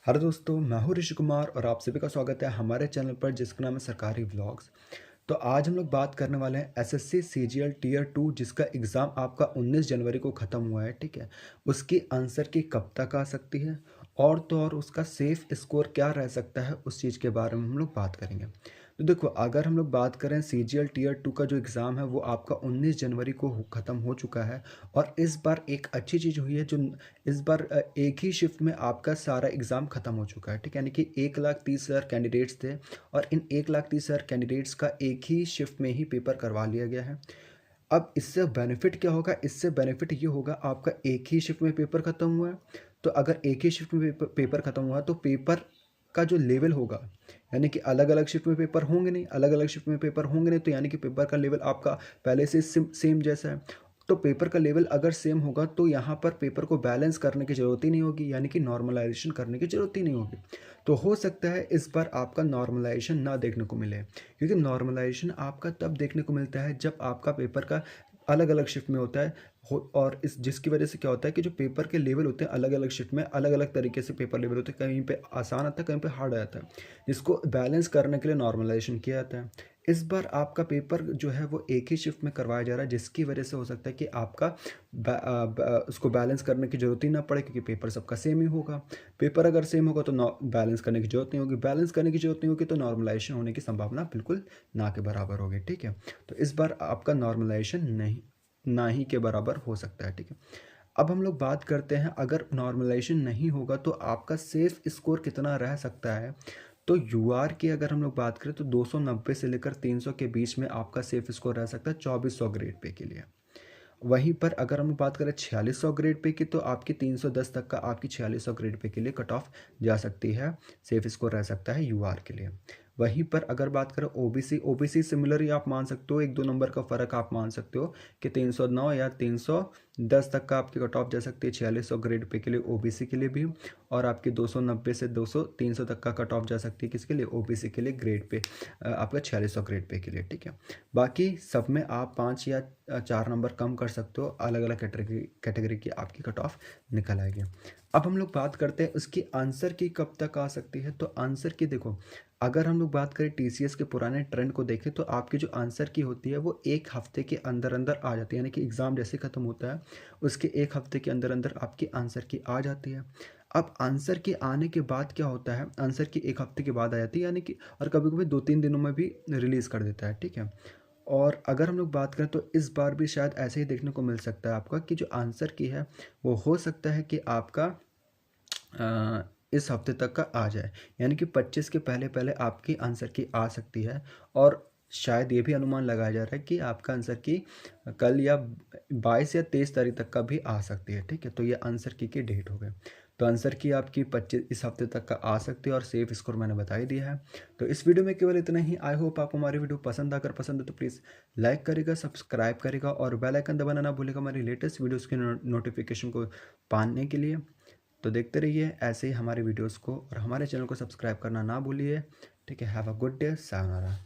Hello दोस्तों, मैं हूं ऋषि कुमार और आप सभी का स्वागत है हमारे चैनल पर जिसका नाम है सरकारी व्लॉग्स। तो आज हम लोग बात करने वाले हैं एसएससी सीजीएल टीयर 2 जिसका एग्ज़ाम आपका 19 जनवरी को ख़त्म हुआ है, ठीक है। उसकी आंसर की कब तक आ सकती है और तो और उसका सेफ स्कोर क्या रह सकता है, उस चीज़ के बारे में हम लोग बात करेंगे। तो देखो, अगर हम लोग बात करें सीजीएल टीयर 2 का जो एग्ज़ाम है वो आपका 19 जनवरी को ख़त्म हो चुका है। और इस बार एक अच्छी चीज़ हुई है जो इस बार एक ही शिफ्ट में आपका सारा एग्ज़ाम ख़त्म हो चुका है, ठीक है। यानी कि 1,30,000 कैंडिडेट्स थे और इन 1,30,000 कैंडिडेट्स का एक ही शिफ्ट में ही पेपर करवा लिया गया है। अब इससे बेनिफिट क्या होगा? इससे बेनिफिट ये होगा, आपका एक ही शिफ्ट में पेपर ख़त्म हुआ है। तो अगर एक ही शिफ्ट में पेपर ख़त्म हुआ तो पेपर का जो लेवल होगा, यानी कि अलग-अलग शिफ्ट में पेपर होंगे नहीं, अलग-अलग शिफ्ट में पेपर होंगे नहीं, तो यानी कि पेपर का लेवल आपका पहले से सेम जैसा है। तो पेपर का लेवल अगर सेम होगा तो यहाँ पर पेपर को बैलेंस करने की ज़रूरत ही नहीं होगी, यानी कि नॉर्मलाइजेशन करने की ज़रूरत ही नहीं होगी। तो हो सकता है इस बार आपका नॉर्मलाइजेशन ना देखने को मिले, क्योंकि नॉर्मलाइजेशन आपका तब देखने को मिलता है जब आपका पेपर का अलग-अलग शिफ्ट में होता है। हो और इस जिसकी वजह से क्या होता है कि जो पेपर के लेवल होते हैं अलग-अलग शिफ्ट में अलग-अलग तरीके से पेपर लेवल होते हैं, कहीं पे आसान आता है, कहीं पे हार्ड आ जाता है, जिसको बैलेंस करने के लिए नॉर्मलाइजेशन किया जाता है। इस बार आपका पेपर जो है वो एक ही शिफ्ट में करवाया जा रहा है, जिसकी वजह से हो सकता है कि आपका उसको बैलेंस करने की ज़रूरत ही ना पड़े, क्योंकि पेपर सबका सेम ही होगा। पेपर अगर सेम होगा तो बैलेंस करने की ज़रूरत नहीं होगी, बैलेंस करने की ज़रूरत नहीं होगी तो नॉर्मलाइजेशन होने की संभावना बिल्कुल ना के बराबर होगी, ठीक है। तो इस बार आपका नॉर्मलाइजेशन नहीं ना ही के बराबर हो सकता है, ठीक है। अब हम लोग बात करते हैं, अगर नॉर्मलाइजेशन नहीं होगा तो आपका सेफ स्कोर कितना रह सकता है। तो यूआर की अगर हम लोग बात करें तो 290 से लेकर 300 के बीच में आपका सेफ स्कोर रह सकता है 2400 ग्रेड पे के लिए। वहीं पर अगर हम बात करें 4600 ग्रेड पे की, तो आपकी 310 तक का आपकी 4600 ग्रेड पे के लिए कट ऑफ जा सकती है, सेफ स्कोर रह सकता है यूआर के लिए। वहीं पर अगर बात करें ओबीसी, ओबीसी सिमिलर ही आप मान सकते हो, 1-2 नंबर का फ़र्क आप मान सकते हो कि 309 या 310 तक का आपकी कट ऑफ जा सकती है 4600 ग्रेड पे के लिए ओबीसी के लिए भी। और आपकी 290 से 300 तक का कट ऑफ जा सकती है किसके लिए? ओबीसी के लिए ग्रेड पे, आपका 4600 ग्रेड पे के लिए, ठीक है। बाकी सब में आप 5 या 4 नंबर कम कर सकते हो, अलग-अलग कैटेगरी की आपकी कट ऑफ निकल आएगी। अब हम लोग बात करते हैं उसकी आंसर की कब तक आ सकती है। तो आंसर की देखो, अगर हम लोग बात करें टीसीएस के पुराने ट्रेंड को देखें तो आपकी जो आंसर की होती है वो 1 हफ्ते के अंदर-अंदर आ जाती है, यानी कि एग्ज़ाम जैसे ख़त्म होता है उसके 1 हफ्ते के अंदर-अंदर आपकी आंसर की आ जाती है। अब आंसर के आने के बाद क्या होता है, आंसर की 1 हफ्ते के बाद आ जाती है, यानी कि और कभी-कभी 2-3 दिनों में भी रिलीज़ कर देता है, ठीक है। और अगर हम लोग बात करें तो इस बार भी शायद ऐसे ही देखने को मिल सकता है आपका कि जो आंसर की है वो हो सकता है कि आपका इस हफ्ते तक का आ जाए, यानी कि 25 के पहले-पहले आपकी आंसर की आ सकती है। और शायद ये भी अनुमान लगाया जा रहा है कि आपका आंसर की कल या 22 या 23 तारीख तक का भी आ सकती है, ठीक है। तो ये आंसर की डेट हो गए। तो आंसर की आपकी 25 इस हफ्ते तक का आ सकती है और सेफ स्कोर मैंने बता ही दिया है। तो इस वीडियो में केवल इतना ही। आई होप आपको हमारी वीडियो पसंद, अगर पसंद है तो प्लीज़ लाइक करेगा, सब्सक्राइब करेगा और बेल आइकन दबाना ना भूलेगा हमारी लेटेस्ट वीडियोज़ के नोटिफिकेशन को पाने के लिए। तो देखते रहिए ऐसे ही हमारे वीडियोस को और हमारे चैनल को सब्सक्राइब करना ना भूलिए, ठीक है। Have a good day, sayonara.